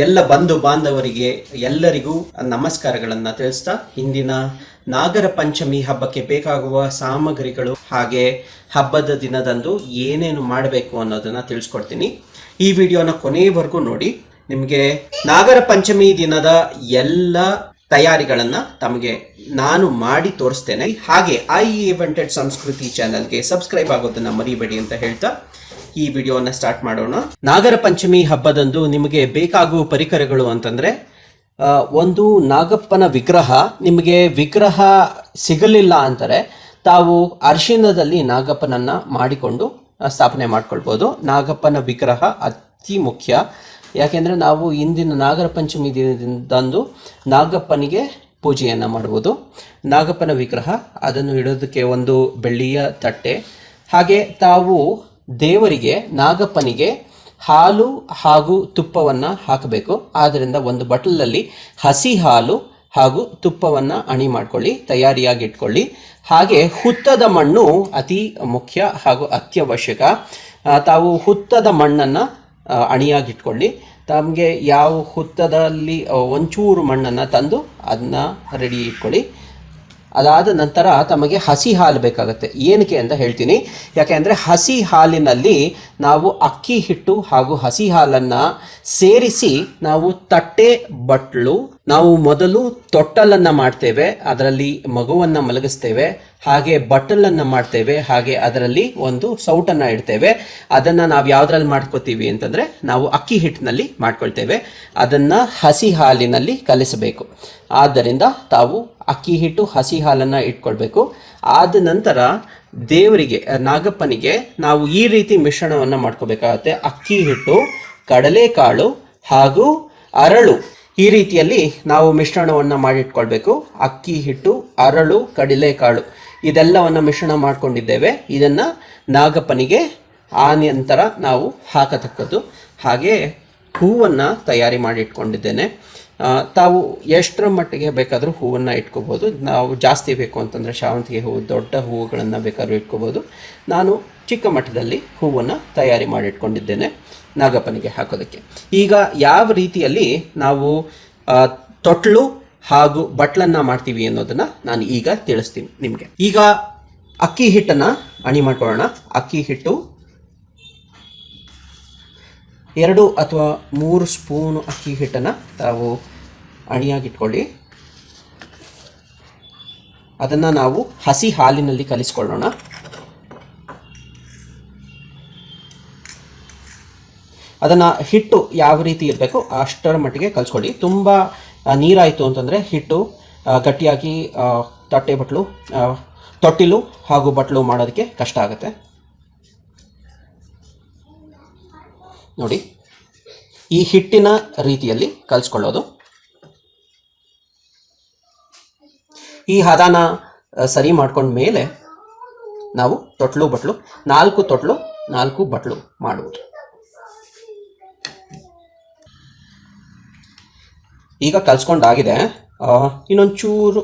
ಎಲ್ಲ ಬಂಧು ಬಾಂಧವರಿಗೆ ಎಲ್ಲರಿಗೂ ನಮಸ್ಕಾರಗಳನ್ನು ತಿಳಿಸ್ತಾ ಇಂದಿನ ನಾಗರ ಪಂಚಮಿ ಹಬ್ಬಕ್ಕೆ ಬೇಕಾಗುವ ಸಾಮಗ್ರಿಗಳು ಹಾಗೆ ಹಬ್ಬದ ದಿನದಂದು ಏನೇನು ಮಾಡಬೇಕು ಅನ್ನೋದನ್ನ ತಿಳಿಸ್ಕೊಡ್ತೀನಿ. ಈ ವಿಡಿಯೋನ ಕೊನೆಯವರೆಗೂ ನೋಡಿ. ನಿಮಗೆ ನಾಗರ ಪಂಚಮಿ ದಿನದ ಎಲ್ಲ ತಯಾರಿಗಳನ್ನು ತಮಗೆ ನಾನು ಮಾಡಿ ತೋರಿಸ್ತೇನೆ. ಹಾಗೆ ಐ ಇವೆಂಟೆಡ್ ಸಂಸ್ಕೃತಿ ಚಾನಲ್ಗೆ ಸಬ್ಸ್ಕ್ರೈಬ್ ಆಗೋದನ್ನ ಮರಿಬೇಡಿ ಅಂತ ಹೇಳ್ತಾ ಈ ವಿಡಿಯೋನ ಸ್ಟಾರ್ಟ್ ಮಾಡೋಣ. ನಾಗರ ಪಂಚಮಿ ಹಬ್ಬದಂದು ನಿಮಗೆ ಬೇಕಾಗುವ ಪರಿಕರಗಳು ಅಂತಂದ್ರೆ, ಒಂದು ನಾಗಪ್ಪನ ವಿಗ್ರಹ. ನಿಮಗೆ ವಿಗ್ರಹ ಸಿಗಲಿಲ್ಲ ಅಂತಾರೆ ತಾವು ಅರಿಶಿಣದಲ್ಲಿ ನಾಗಪ್ಪನನ್ನ ಮಾಡಿಕೊಂಡು ಸ್ಥಾಪನೆ ಮಾಡ್ಕೊಳ್ಬೋದು. ನಾಗಪ್ಪನ ವಿಗ್ರಹ ಅತಿ ಮುಖ್ಯ. ಯಾಕೆಂದರೆ ನಾವು ಇಂದಿನ ನಾಗರ ಪಂಚಮಿ ದಿನದಂದು ನಾಗಪ್ಪನಿಗೆ ಪೂಜೆಯನ್ನು ಮಾಡುವುದು. ನಾಗಪ್ಪನ ವಿಗ್ರಹ, ಅದನ್ನು ಇಡೋದಕ್ಕೆ ಒಂದು ಬೆಳ್ಳಿಯ ತಟ್ಟೆ, ಹಾಗೆ ತಾವು ದೇವರಿಗೆ ನಾಗಪ್ಪನಿಗೆ ಹಾಲು ಹಾಗೂ ತುಪ್ಪವನ್ನು ಹಾಕಬೇಕು. ಆದ್ದರಿಂದ ಒಂದು ಬಟ್ಲಲ್ಲಿ ಹಸಿ ಹಾಲು ಹಾಗೂ ತುಪ್ಪವನ್ನು ಅಣಿ ಮಾಡ್ಕೊಳ್ಳಿ, ತಯಾರಿಯಾಗಿ ಇಟ್ಕೊಳ್ಳಿ. ಹಾಗೆ ಹುತ್ತದ ಮಣ್ಣು ಅತಿ ಮುಖ್ಯ ಹಾಗೂ ಅತ್ಯವಶ್ಯಕ. ತಾವು ಹುತ್ತದ ಮಣ್ಣನ್ನು ಅಣಿಯಾಗಿಟ್ಕೊಳ್ಳಿ. ತಮಗೆ ಯಾವ ಹುತ್ತದಲ್ಲಿ ಒಂಚೂರು ಮಣ್ಣನ್ನು ತಂದು ಅದನ್ನ ರೆಡಿ ಇಟ್ಕೊಳ್ಳಿ. ಅದಾದ ನಂತರ ತಮಗೆ ಹಸಿ ಹಾಲು ಬೇಕಾಗುತ್ತೆ. ಏನಕ್ಕೆ ಅಂತ ಹೇಳ್ತೀನಿ. ಯಾಕೆಂದರೆ ಹಸಿ ಹಾಲಿನಲ್ಲಿ ನಾವು ಅಕ್ಕಿ ಹಿಟ್ಟು ಹಾಗೂ ಹಸಿ ಹಾಲನ್ನು ಸೇರಿಸಿ ನಾವು ತಟ್ಟೆ ಬಟ್ಲು, ನಾವು ಮೊದಲು ತೊಟ್ಟಲನ್ನು ಮಾಡ್ತೇವೆ, ಅದರಲ್ಲಿ ಮಗುವನ್ನು ಮಲಗಿಸ್ತೇವೆ, ಹಾಗೆ ಬಟ್ಟಲನ್ನು ಮಾಡ್ತೇವೆ, ಹಾಗೆ ಅದರಲ್ಲಿ ಒಂದು ಸೌಟನ್ನು ಇಡ್ತೇವೆ. ಅದನ್ನು ನಾವು ಯಾವುದ್ರಲ್ಲಿ ಮಾಡ್ಕೋತೀವಿ ಅಂತಂದರೆ ನಾವು ಅಕ್ಕಿ ಹಿಟ್ಟಿನಲ್ಲಿ ಮಾಡ್ಕೊಳ್ತೇವೆ. ಅದನ್ನು ಹಸಿ ಹಾಲಿನಲ್ಲಿ ಕಲಿಸಬೇಕು. ಆದ್ದರಿಂದ ತಾವು ಅಕ್ಕಿ ಹಿಟ್ಟು ಹಸಿ ಹಾಲನ್ನು ಇಟ್ಕೊಳ್ಬೇಕು. ಆದ ನಂತರ ದೇವರಿಗೆ ನಾಗಪ್ಪನಿಗೆ ನಾವು ಈ ರೀತಿ ಮಿಶ್ರಣವನ್ನು ಮಾಡ್ಕೋಬೇಕಾಗತ್ತೆ. ಅಕ್ಕಿ ಹಿಟ್ಟು, ಕಡಲೆಕಾಳು ಹಾಗೂ ಅರಳು, ಈ ರೀತಿಯಲ್ಲಿ ನಾವು ಮಿಶ್ರಣವನ್ನು ಮಾಡಿಟ್ಕೊಳ್ಬೇಕು. ಅಕ್ಕಿ ಹಿಟ್ಟು, ಅರಳು, ಕಡಲೆಕಾಳು ಇದೆಲ್ಲವನ್ನು ಮಿಶ್ರಣ ಮಾಡ್ಕೊಂಡಿದ್ದೇವೆ. ಇದನ್ನು ನಾಗಪ್ಪನಿಗೆ ಆ ನಂತರ ನಾವು ಹಾಕತಕ್ಕದ್ದು. ಹಾಗೆ ಹೂವನ್ನು ತಯಾರಿ ಮಾಡಿ ಇಟ್ಕೊಂಡಿದ್ದೇನೆ. ತಾವು ಎಷ್ಟರ ಮಟ್ಟಿಗೆ ಬೇಕಾದರೂ ಹೂವನ್ನು ಇಟ್ಕೋಬೋದು. ನಾವು ಜಾಸ್ತಿ ಬೇಕು ಅಂತಂದರೆ ಶಾವಂತಿಗೆ ಹೂವು, ದೊಡ್ಡ ಹೂವುಗಳನ್ನು ಬೇಕಾದ್ರೂ ಇಟ್ಕೋಬೋದು. ನಾನು ಚಿಕ್ಕ ಮಟ್ಟದಲ್ಲಿ ಹೂವನ್ನು ತಯಾರಿ ಮಾಡಿಟ್ಕೊಂಡಿದ್ದೇನೆ ನಾಗಪ್ಪನಿಗೆ ಹಾಕೋದಕ್ಕೆ. ಈಗ ಯಾವ ರೀತಿಯಲ್ಲಿ ನಾವು ತೊಟ್ಲು ಹಾಗೂ ಬಟ್ಲನ್ನು ಮಾಡ್ತೀವಿ ಅನ್ನೋದನ್ನು ನಾನು ಈಗ ತಿಳಿಸ್ತೀನಿ ನಿಮಗೆ. ಈಗ ಅಕ್ಕಿ ಹಿಟ್ಟನ್ನು ಅಣಿ ಮಾಡ್ಕೊಳ್ಳೋಣ. ಅಕ್ಕಿ ಹಿಟ್ಟು 2 ಅಥವಾ 3 ಸ್ಪೂನು ಅಕ್ಕಿ ಹಿಟ್ಟನ್ನು ತಾವು ಅಣಿಯಾಗಿಟ್ಕೊಳ್ಳಿ. ಅದನ್ನು ನಾವು ಹಸಿ ಹಾಲಿನಲ್ಲಿ ಕಲಿಸ್ಕೊಳ್ಳೋಣ. ಅದನ್ನು ಹಿಟ್ಟು ಯಾವ ರೀತಿ ಇರಬೇಕು ಅಷ್ಟರ ಮಟ್ಟಿಗೆ ಕಲಿಸ್ಕೊಳ್ಳಿ. ತುಂಬ ನೀರಾಯಿತು ಅಂತಂದರೆ ಹಿಟ್ಟು ಗಟ್ಟಿಯಾಗಿ ತಟ್ಟೆ ಬಟ್ಲು, ತೊಟ್ಟಿಲು ಹಾಗೂ ಬಟ್ಲು ಮಾಡೋದಕ್ಕೆ ಕಷ್ಟ ಆಗುತ್ತೆ. ನೋಡಿ, ಈ ಹಿಟ್ಟಿನ ರೀತಿಯಲ್ಲಿ ಕಲಿಸ್ಕೊಳ್ಳೋದು. ಈ ಹದನ ಸರಿ ಮಾಡ್ಕೊಂಡ ಮೇಲೆ ನಾವು ತೊಟ್ಲು ಬಟ್ಲು 4 ತೊಟ್ಲು 4 ಬಟ್ಲು ಮಾಡುವುದು. ಈಗ ಕಲಿಸ್ಕೊಂಡಾಗಿದೆ. ಇನ್ನೊಂಚೂರು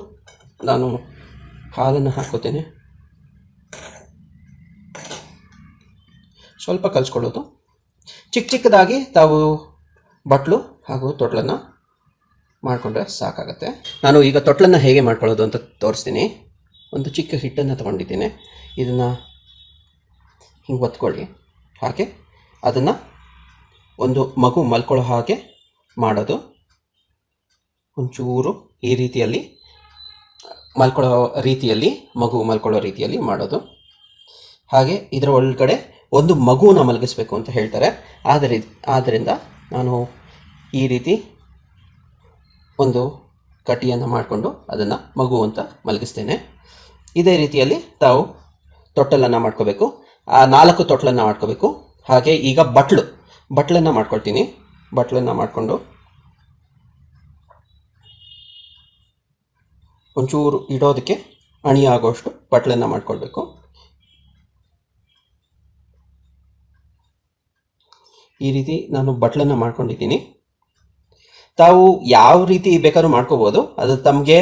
ನಾನು ಹಾಲನ್ನು ಹಾಕೋತೇನೆ. ಸ್ವಲ್ಪ ಕಲಿಸ್ಕೊಳ್ಳೋದು. ಚಿಕ್ಕ ಚಿಕ್ಕದಾಗಿ ತಾವು ಬಟ್ಲು ಹಾಗೂ ತೊಟ್ಲನ್ನು ಮಾಡಿಕೊಂಡ್ರೆ ಸಾಕಾಗತ್ತೆ. ನಾನು ಈಗ ತೊಟ್ಲನ್ನು ಹೇಗೆ ಮಾಡ್ಕೊಳ್ಳೋದು ಅಂತ ತೋರಿಸ್ತೀನಿ. ಒಂದು ಚಿಕ್ಕ ಹಿಟ್ಟನ್ನು ತೊಗೊಂಡಿದ್ದೀನಿ. ಇದನ್ನು ಹಿಂಗೆ ಒತ್ಕೊಳ್ಳಿ. ಹಾಗೆ ಅದನ್ನು ಒಂದು ಮಗು ಮಲ್ಕೊಳ್ಳೋ ಹಾಗೆ ಮಾಡೋದು. ಒಂಚೂರು ಈ ರೀತಿಯಲ್ಲಿ ಮಲ್ಕೊಳ್ಳೋ ರೀತಿಯಲ್ಲಿ, ಮಗು ಮಲ್ಕೊಳ್ಳೋ ರೀತಿಯಲ್ಲಿ ಮಾಡೋದು. ಹಾಗೆ ಇದರ ಒಳಗಡೆ ಒಂದು ಮಗುವನ್ನ ಮಲಗಿಸ್ಬೇಕು ಅಂತ ಹೇಳ್ತಾರೆ. ಆದ್ದರಿಂದ ನಾನು ಈ ರೀತಿ ಒಂದು ಕಟಿಯನ್ನು ಮಾಡಿಕೊಂಡು ಅದನ್ನು ಮಗು ಅಂತ ಮಲಗಿಸ್ತೇನೆ. ಇದೇ ರೀತಿಯಲ್ಲಿ ತಾವು ತೊಟ್ಟಲನ್ನು ಮಾಡ್ಕೋಬೇಕು. 4 ತೊಟ್ಟಲನ್ನು ಮಾಡ್ಕೋಬೇಕು. ಹಾಗೆ ಈಗ ಬಟ್ಲನ್ನು ಮಾಡ್ಕೊಳ್ತೀನಿ. ಬಟ್ಲನ್ನು ಮಾಡಿಕೊಂಡು ಒಂಚೂರು ಇಡೋದಕ್ಕೆ ಅಣಿಯಾಗೋಷ್ಟು ಬಟ್ಲನ್ನು ಮಾಡ್ಕೊಳ್ಬೇಕು. ಈ ರೀತಿ ನಾನು ಬಟ್ಲನ್ನು ಮಾಡ್ಕೊಂಡಿದ್ದೀನಿ. ತಾವು ಯಾವ ರೀತಿ ಬೇಕಾದ್ರೂ ಮಾಡ್ಕೋಬೋದು. ಅದು ತಮಗೆ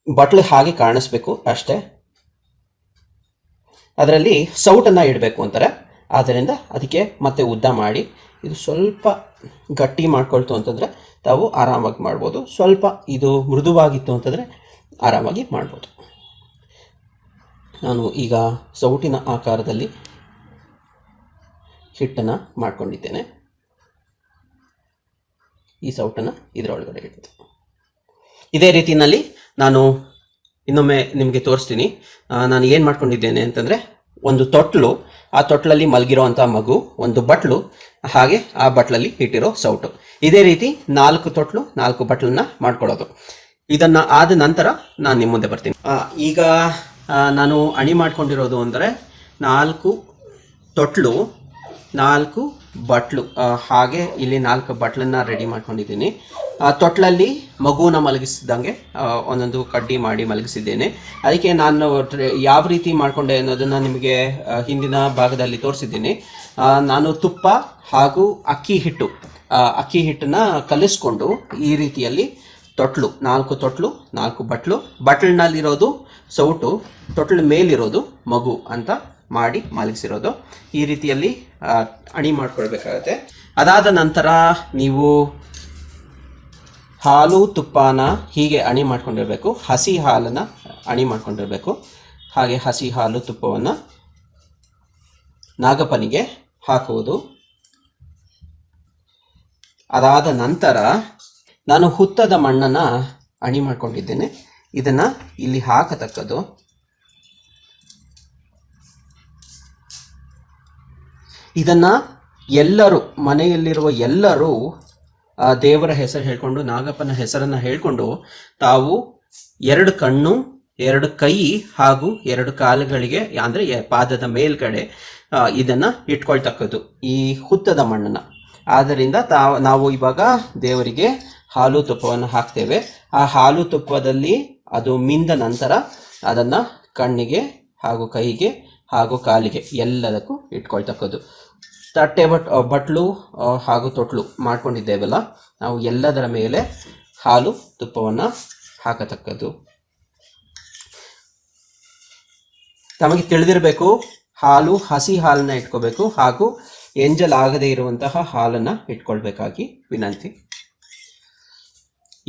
ಬಟ್ಲು ಹಾಗೆ ಕಾಣಿಸ್ಬೇಕು ಅಷ್ಟೇ. ಅದರಲ್ಲಿ ಸೌಟನ್ನು ಇಡಬೇಕು ಅಂತಾರೆ. ಆದ್ದರಿಂದ ಅದಕ್ಕೆ ಮತ್ತೆ ಉದ್ದ ಮಾಡಿ ಇದು ಸ್ವಲ್ಪ ಗಟ್ಟಿ ಮಾಡ್ಕೊಳ್ತು ಅಂತಂದರೆ ತಾವು ಆರಾಮಾಗಿ ಮಾಡ್ಬೋದು. ಸ್ವಲ್ಪ ಇದು ಮೃದುವಾಗಿತ್ತು ಅಂತಂದರೆ ಆರಾಮಾಗಿ ಮಾಡ್ಬೋದು. ನಾನು ಈಗ ಸೌಟಿನ ಆಕಾರದಲ್ಲಿ ಹಿಟ್ಟನ್ನು ಮಾಡ್ಕೊಂಡಿದ್ದೇನೆ. ಈ ಸೌಟನ್ನು ಇದರೊಳಗಡೆ ಇಡ್ತೀನಿ. ಇದೇ ರೀತಿಯಲ್ಲಿ ನಾನು ಇನ್ನೊಮ್ಮೆ ನಿಮಗೆ ತೋರಿಸ್ತೀನಿ. ನಾನು ಏನು ಮಾಡ್ಕೊಂಡಿದ್ದೇನೆ ಅಂತಂದರೆ, ಒಂದು ತೊಟ್ಲು, ಆ ತೊಟ್ಲಲ್ಲಿ ಮಲಗಿರೋ ಅಂಥ ಮಗು, ಒಂದು ಬಟ್ಲು, ಹಾಗೆ ಆ ಬಟ್ಲಲ್ಲಿ ಇಟ್ಟಿರೋ ಸೌಟು. ಇದೇ ರೀತಿ 4 ತೊಟ್ಲು 4 ಬಟ್ಲನ್ನ ಮಾಡ್ಕೊಳ್ಳೋದು. ಇದನ್ನು ಆದ ನಂತರ ನಾನು ನಿಮ್ಮ ಮುಂದೆ ಬರ್ತೀನಿ. ಈಗ ನಾನು ಅಣಿ ಮಾಡ್ಕೊಂಡಿರೋದು ಅಂದರೆ 4 ತೊಟ್ಲು 4 ಬಟ್ಲು, ಹಾಗೆ ಇಲ್ಲಿ 4 ಬಟ್ಲನ್ನ ರೆಡಿ ಮಾಡ್ಕೊಂಡಿದ್ದೀನಿ. ತೊಟ್ಲಲ್ಲಿ ಮಗುವನ್ನ ಮಲಗಿಸಿದಂಗೆ ಒಂದೊಂದು ಕಡ್ಡಿ ಮಾಡಿ ಮಲಗಿಸಿದ್ದೇನೆ. ಅದಕ್ಕೆ ನಾನು ಯಾವ ರೀತಿ ಮಾಡಿಕೊಂಡೆ ಅನ್ನೋದನ್ನು ನಿಮಗೆ ಹಿಂದಿನ ಭಾಗದಲ್ಲಿ ತೋರಿಸಿದ್ದೀನಿ. ನಾನು ತುಪ್ಪ ಹಾಗೂ ಅಕ್ಕಿ ಹಿಟ್ಟನ್ನು ಕಲಿಸ್ಕೊಂಡು ಈ ರೀತಿಯಲ್ಲಿ ತೊಟ್ಲು 4 ತೊಟ್ಲು 4 ಬಟ್ಲು, ಬಟ್ಲಿನಲ್ಲಿರೋದು ಸೌಟು, ತೊಟ್ಲ ಮೇಲಿರೋದು ಮಗು ಅಂತ ಮಾಡಿ ಮಲಗಿಸಿರೋದು. ಈ ರೀತಿಯಲ್ಲಿ ಅಣಿ ಮಾಡ್ಕೊಳ್ಬೇಕಾಗತ್ತೆ. ಅದಾದ ನಂತರ ನೀವು ಹಾಲು ತುಪ್ಪನ ಹೀಗೆ ಅಣಿ ಮಾಡ್ಕೊಂಡಿರಬೇಕು. ಹಸಿ ಹಾಲನ್ನು ಅಣಿ ಮಾಡ್ಕೊಂಡಿರಬೇಕು. ಹಾಗೆ ಹಸಿ ಹಾಲು ತುಪ್ಪವನ್ನು ನಾಗಪ್ಪನಿಗೆ ಹಾಕುವುದು. ಅದಾದ ನಂತರ ನಾನು ಹುತ್ತದ ಮಣ್ಣನ್ನು ಅಣಿ ಮಾಡ್ಕೊಂಡಿದ್ದೇನೆ. ಇದನ್ನು ಇಲ್ಲಿ ಹಾಕತಕ್ಕದ್ದು. ಇದನ್ನು ಎಲ್ಲರೂ, ಮನೆಯಲ್ಲಿರುವ ಎಲ್ಲರೂ ದೇವರ ಹೆಸರು ಹೇಳ್ಕೊಂಡು, ನಾಗಪ್ಪನ ಹೆಸರನ್ನು ಹೇಳ್ಕೊಂಡು, ತಾವು 2 ಕಣ್ಣು 2 ಕೈ ಹಾಗೂ 2 ಕಾಲುಗಳಿಗೆ, ಅಂದರೆ ಪಾದದ ಮೇಲ್ಗಡೆ ಇದನ್ನು ಇಟ್ಕೊಳ್ತಕ್ಕದ್ದು, ಈ ಹುತ್ತದ ಮಣ್ಣನ್ನು. ಆದ್ದರಿಂದ ನಾವು ಇವಾಗ ದೇವರಿಗೆ ಹಾಲು ತುಪ್ಪವನ್ನು ಹಾಕ್ತೇವೆ. ಆ ಹಾಲು ತುಪ್ಪದಲ್ಲಿ ಅದು ಮಿಂದ ನಂತರ ಅದನ್ನು ಕಣ್ಣಿಗೆ ಹಾಗೂ ಕೈಗೆ ಹಾಗೂ ಕಾಲಿಗೆ ಎಲ್ಲದಕ್ಕೂ ಇಟ್ಕೊಳ್ತಕ್ಕದ್ದು. ತಟ್ಟೆ ಬಟ್ಲು ಹಾಗೂ ತೊಟ್ಲು ಮಾಡ್ಕೊಂಡಿದ್ದೇವಲ್ಲ, ನಾವು ಎಲ್ಲದರ ಮೇಲೆ ಹಾಲು ತುಪ್ಪವನ್ನು ಹಾಕತಕ್ಕದ್ದು. ತಮಗೆ ತಿಳಿದಿರಬೇಕು, ಹಾಲು ಹಸಿ ಹಾಲನ್ನು ಇಟ್ಕೋಬೇಕು ಹಾಗೂ ಎಂಜಲಾಗದೇ ಇರುವಂತಹ ಹಾಲನ್ನು ಇಟ್ಕೊಳ್ಬೇಕಾಗಿ ವಿನಂತಿ.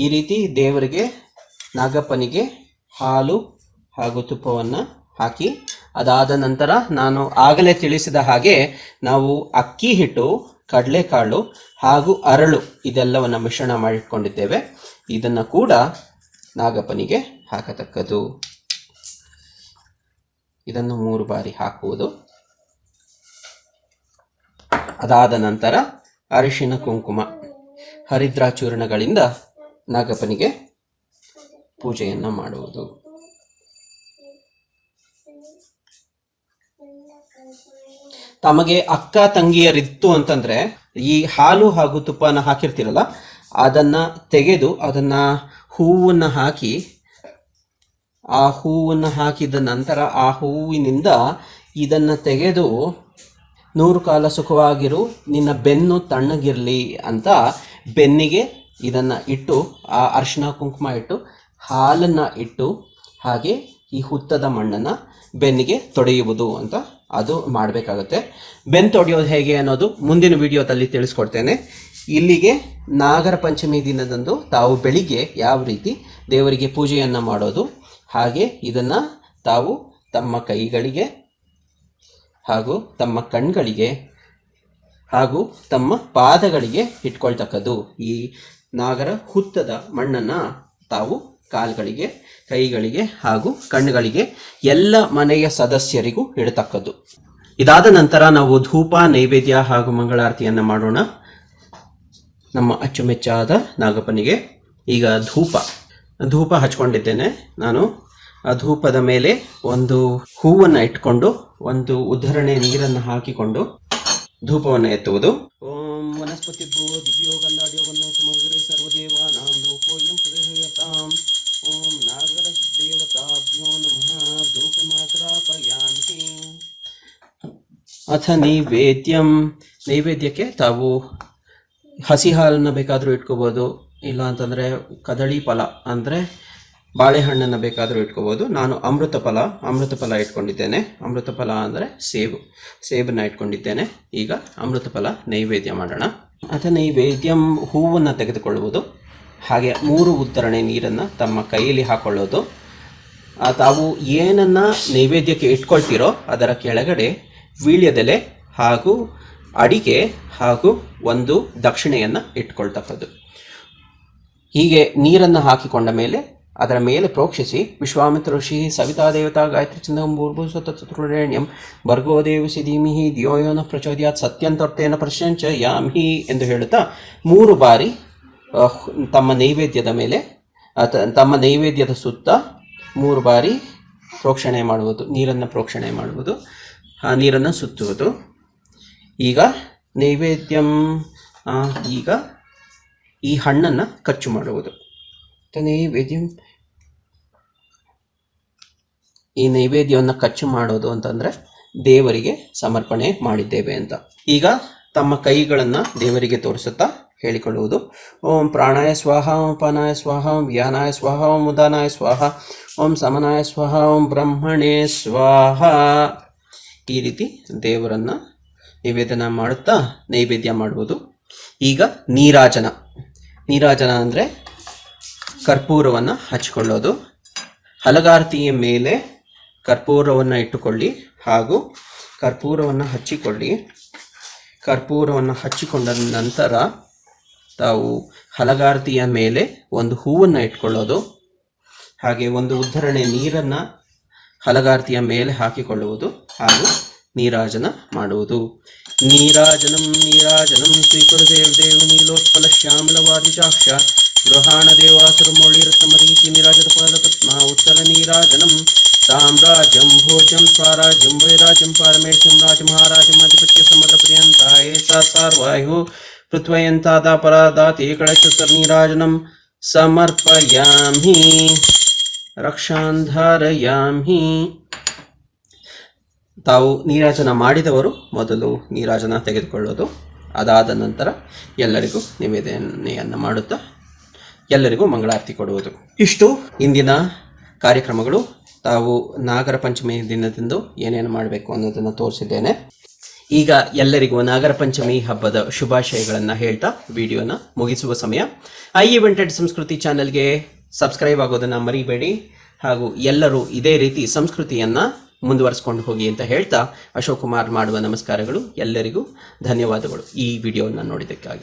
ಈ ರೀತಿ ದೇವರಿಗೆ, ನಾಗಪ್ಪನಿಗೆ ಹಾಲು ಹಾಗೂ ತುಪ್ಪವನ್ನು ಹಾಕಿ, ಅದಾದ ನಂತರ ನಾನು ಆಗಲೇ ತಿಳಿಸಿದ ಹಾಗೆ ನಾವು ಅಕ್ಕಿ ಹಿಟ್ಟು, ಕಡಲೆಕಾಳು ಹಾಗೂ ಅರಳು ಇದೆಲ್ಲವನ್ನು ಮಿಶ್ರಣ ಮಾಡಿಟ್ಕೊಂಡಿದ್ದೇವೆ. ಇದನ್ನು ಕೂಡ ನಾಗಪ್ಪನಿಗೆ ಹಾಕತಕ್ಕದ್ದು. ಇದನ್ನು 3 ಬಾರಿ ಹಾಕುವುದು. ಅದಾದ ನಂತರ ಅರಿಶಿನ ಕುಂಕುಮ ಹರಿದ್ರಾ ಚೂರ್ಣಗಳಿಂದ ನಾಗಪ್ಪನಿಗೆ ಪೂಜೆಯನ್ನು ಮಾಡುವುದು. ತಮಗೆ ಅಕ್ಕ ತಂಗಿಯರಿತ್ತು ಅಂತಂದ್ರೆ ಈ ಹಾಲು ಹಾಗೂ ತುಪ್ಪನ ಹಾಕಿರ್ತೀರಲ್ಲ, ಅದನ್ನ ತೆಗೆದು ಅದನ್ನ ಹೂವನ್ನು ಹಾಕಿ, ಆ ಹೂವನ್ನು ಹಾಕಿದ ನಂತರ ಆ ಹೂವಿನಿಂದ ಇದನ್ನ ತೆಗೆದು 100 ಕಾಲ ಸುಖವಾಗಿರು, ನಿನ್ನ ಬೆನ್ನು ತಣ್ಣಗಿರಲಿ ಅಂತ ಬೆನ್ನಿಗೆ ಇದನ್ನು ಇಟ್ಟು, ಆ ಅರಿಶಿನ ಕುಂಕುಮ ಇಟ್ಟು, ಹಾಲನ್ನು ಇಟ್ಟು, ಹಾಗೆ ಈ ಹುತ್ತದ ಮಣ್ಣನ್ನು ಬೆನ್ನಿಗೆ ತೊಡೆಯುವುದು ಅಂತ ಅದು ಮಾಡಬೇಕಾಗುತ್ತೆ. ಬೆನ್ನು ತೊಡೆಯೋದು ಹೇಗೆ ಅನ್ನೋದು ಮುಂದಿನ ವಿಡಿಯೋದಲ್ಲಿ ತಿಳಿಸ್ಕೊಡ್ತೇನೆ. ಇಲ್ಲಿಗೆ ನಾಗರ ಪಂಚಮಿ ದಿನದಂದು ತಾವು ಬೆಳಿಗ್ಗೆ ಯಾವ ರೀತಿ ದೇವರಿಗೆ ಪೂಜೆಯನ್ನು ಮಾಡೋದು, ಹಾಗೆ ಇದನ್ನು ತಾವು ತಮ್ಮ ಕೈಗಳಿಗೆ ಹಾಗೂ ತಮ್ಮ ಕಣ್ಗಳಿಗೆ ಹಾಗೂ ತಮ್ಮ ಪಾದಗಳಿಗೆ ಇಟ್ಕೊಳ್ತಕ್ಕದ್ದು. ಈ ನಾಗರ ಹುತ್ತದ ಮಣ್ಣನ್ನು ತಾವು ಕಾಲುಗಳಿಗೆ, ಕೈಗಳಿಗೆ ಹಾಗೂ ಕಣ್ಣುಗಳಿಗೆ ಎಲ್ಲ ಮನೆಯ ಸದಸ್ಯರಿಗೂ ಇಡತಕ್ಕದ್ದು. ಇದಾದ ನಂತರ ನಾವು ಧೂಪ, ನೈವೇದ್ಯ ಹಾಗೂ ಮಂಗಳಾರತಿಯನ್ನು ಮಾಡೋಣ ನಮ್ಮ ಅಚ್ಚುಮೆಚ್ಚಾದ ನಾಗಪ್ಪನಿಗೆ. ಈಗ ಧೂಪ ಹಚ್ಕೊಂಡಿದ್ದೇನೆ ನಾನು. ಆ ಧೂಪದ ಮೇಲೆ ಒಂದು ಹೂವನ್ನು ಇಟ್ಕೊಂಡು, ಒಂದು ಉದ್ಧರಣೆ ನೀರನ್ನು ಹಾಕಿಕೊಂಡು ಧೂಪವನ್ನು ಎತ್ತುವುದು. ಓಂ ವನಸ್ಪತಿಭ್ಯೋ ದಿವ್ಯೋ ಗಂಧಾಢ್ಯೋ ಗಂಧೋತ್ತಮಗ್ರೆ ಸರ್ವದೇವಾನಾಂ ಧೂಪೋಯಂ ಪ್ರದಹ್ಯತಾಂ. ಓಂ ನಾಗರ ದೇವತಾಭ್ಯೋ ನಮಃ. ಧೂಪಮಾಗ್ರಾಪಯಾಮಿ. ಅಥ ನೈವೇದ್ಯಕ್ಕೆ ತಾವು ಹಸಿ ಹಾಲನ್ನು ಬೇಕಾದರೂ ಇಟ್ಕೋಬೋದು, ಇಲ್ಲ ಅಂತಂದರೆ ಕದಳಿ ಫಲ ಅಂದರೆ ಬಾಳೆಹಣ್ಣನ್ನು ಬೇಕಾದರೂ ಇಟ್ಕೋಬೋದು. ನಾನು ಅಮೃತ ಫಲ ಇಟ್ಕೊಂಡಿದ್ದೇನೆ. ಅಮೃತ ಫಲ ಅಂದರೆ ಸೇಬನ್ನು ಇಟ್ಕೊಂಡಿದ್ದೇನೆ. ಈಗ ಅಮೃತ ಫಲ ನೈವೇದ್ಯ ಮಾಡೋಣ. ನೈವೇದ್ಯಂ ಹೂವನ್ನು ತೆಗೆದುಕೊಳ್ಳುವುದು, ಹಾಗೆ 3 ಉದ್ದರಣೆ ನೀರನ್ನು ತಮ್ಮ ಕೈಯಲ್ಲಿ ಹಾಕೊಳ್ಳೋದು. ತಾವು ಏನನ್ನು ನೈವೇದ್ಯಕ್ಕೆ ಇಟ್ಕೊಳ್ತೀರೋ ಅದರ ಕೆಳಗಡೆ ವೀಳ್ಯದೆಲೆ ಹಾಗೂ ಅಡಿಕೆ ಹಾಗೂ ಒಂದು ದಕ್ಷಿಣೆಯನ್ನು ಇಟ್ಕೊಳ್ತಕ್ಕದ್ದು. ಹೀಗೆ ನೀರನ್ನು ಹಾಕಿಕೊಂಡ ಮೇಲೆ ಅದರ ಮೇಲೆ ಪ್ರೋಕ್ಷಿಸಿ ವಿಶ್ವಾಮಿತ್ರ ಋಷಿ ಸವಿತಾ ದೇವತಾ ಗಾಯತ್ರಿ ಚಂದಂ ಭೂರ್ಭುವಸ್ವತಃ ಭರ್ಗೋ ದೇವಸಿ ಧೀಮಿಹಿ ಧಿಯೋ ಯೋ ನಃ ಪ್ರಚೋದಯಾತ್ ಸತ್ಯಂತರ್ತೇನ ಪ್ರಶ್ಯಂಚ ಯಾಮಿ ಎಂದು ಹೇಳುತ್ತಾ 3 ಬಾರಿ ತಮ್ಮ ನೈವೇದ್ಯದ ಮೇಲೆ ತಮ್ಮ ನೈವೇದ್ಯದ ಸುತ್ತ 3 ಬಾರಿ ಪ್ರೋಕ್ಷಣೆ ಮಾಡುವುದು, ನೀರನ್ನು ಪ್ರೋಕ್ಷಣೆ ಮಾಡುವುದು, ಆ ನೀರನ್ನು ಸುತ್ತುವುದು. ಈಗ ನೈವೇದ್ಯಂ, ಈಗ ಈ ಹಣ್ಣನ್ನು ಖರ್ಚು ಮಾಡುವುದು. ನೈವೇದ್ಯಂ, ಈ ನೈವೇದ್ಯವನ್ನು ಖರ್ಚು ಮಾಡೋದು ಅಂತಂದರೆ ದೇವರಿಗೆ ಸಮರ್ಪಣೆ ಮಾಡಿದ್ದೇವೆ ಅಂತ. ಈಗ ತಮ್ಮ ಕೈಗಳನ್ನು ದೇವರಿಗೆ ತೋರಿಸುತ್ತಾ ಹೇಳಿಕೊಳ್ಳುವುದು. ಓಂ ಪ್ರಾಣಾಯ ಸ್ವಾಹ, ಓಂ ಪಾನಾಯ ಸ್ವಾಹ, ಓಂ ವ್ಯಾನಾಯ ಸ್ವಾಹ, ಓಂ ಉದಾನಾಯ ಸ್ವಾಹ, ಓಂ ಸಮನಾಯ ಸ್ವಾಹ, ಓಂ ಬ್ರಹ್ಮಣೇ ಸ್ವಾಹ. ಈ ರೀತಿ ದೇವರನ್ನು ನಿವೇದನ ಮಾಡುತ್ತಾ ನೈವೇದ್ಯ ಮಾಡುವುದು. ಈಗ ನೀರಾಜನ ಅಂದರೆ ಕರ್ಪೂರವನ್ನು ಹಚ್ಕೊಳ್ಳೋದು. ಹಲಗಾರತಿಯ ಮೇಲೆ ಕರ್ಪೂರವನ್ನು ಇಟ್ಟುಕೊಳ್ಳಿ ಹಾಗೂ ಕರ್ಪೂರವನ್ನು ಹಚ್ಚಿಕೊಳ್ಳಿ. ಕರ್ಪೂರವನ್ನು ಹಚ್ಚಿಕೊಂಡ ನಂತರ ತಾವು ಹಲಗಾರತಿಯ ಮೇಲೆ ಒಂದು ಹೂವನ್ನು ಇಟ್ಕೊಳ್ಳೋದು, ಹಾಗೆ ಒಂದು ಉದ್ಧರಣೆ ನೀರನ್ನು ಹಲಗಾರತಿಯ ಮೇಲೆ ಹಾಕಿಕೊಳ್ಳುವುದು ಹಾಗೂ ನೀರಾಜನ ಮಾಡುವುದು. ನೀರಾಜನಂ ಸ್ವೀಕರು ದೇವ ನೀಲೋತ್ಪಲ ಶ್ಯಾಮಲವಾದಿಜಾಕ್ಷ ಗೃಹಾಣ ದೇವಾಸುರಮೌಳಿರತಮರೀತಿ ನೀರಾಜನ ಪಾದಪದ್ಮ ಉತ್ತರ ನೀರಾಜನಂ ಸಾಮ್ರಾಜ್ಯಂ ಭೋಜಂ ಸ್ವರಾಜ್ಯಂ ವೈರಾಜ್ಯಂ ಪಾರಮೇಶ್ಯಂ ರಾಜಮಹಾರಾಜಂ ಅಧಿಪತ್ಯ ಸಮುದ್ರ ಪ್ರಿಯಂತಾಯ ಸಾರ್ವಾಯು ಪೃಥ್ವಯಂತಾದಾಪರಾದಾತಿ ಕಳಚುತ್ತರ್ನೀರಾಜನಂ ಸಮರ್ಪಯಾಮಿ ರಕ್ಷಾಂಧಾರಯಾಮಿ. ತಾವು ನೀರಾಜನ ಮಾಡಿದವರು ಮೊದಲು ನೀರಾಜನ ತೆಗೆದುಕೊಳ್ಳೋದು, ಅದಾದ ನಂತರ ಎಲ್ಲರಿಗೂ ನಿವೇದನೆಯನ್ನು ಮಾಡುತ್ತಾ ಎಲ್ಲರಿಗೂ ಮಂಗಳಾರತಿ ಕೊಡುವುದು. ಇಷ್ಟು ಇಂದಿನ ಕಾರ್ಯಕ್ರಮಗಳು. ತಾವು ನಾಗರ ಪಂಚಮಿ ದಿನದಂದು ಏನೇನು ಮಾಡಬೇಕು ಅನ್ನೋದನ್ನು ತೋರಿಸಿದ್ದೇನೆ. ಈಗ ಎಲ್ಲರಿಗೂ ನಾಗರ ಪಂಚಮಿ ಹಬ್ಬದ ಶುಭಾಶಯಗಳನ್ನು ಹೇಳ್ತಾ ವಿಡಿಯೋನ ಮುಗಿಸುವ ಸಮಯ. ಇವೆಂಟೆಡ್ ಸಂಸ್ಕೃತಿ ಚಾನೆಲ್ಗೆ ಸಬ್ಸ್ಕ್ರೈಬ್ ಆಗೋದನ್ನು ಮರಿಬೇಡಿ, ಹಾಗೂ ಎಲ್ಲರೂ ಇದೇ ರೀತಿ ಸಂಸ್ಕೃತಿಯನ್ನು ಮುಂದುವರಿಸ್ಕೊಂಡು ಹೋಗಿ ಅಂತ ಹೇಳ್ತಾ ಅಶೋಕ್ ಕುಮಾರ್ ಮಾಡುವ ನಮಸ್ಕಾರಗಳು. ಎಲ್ಲರಿಗೂ ಧನ್ಯವಾದಗಳು ಈ ವಿಡಿಯೋವನ್ನು ನೋಡಿದ್ದಕ್ಕಾಗಿ.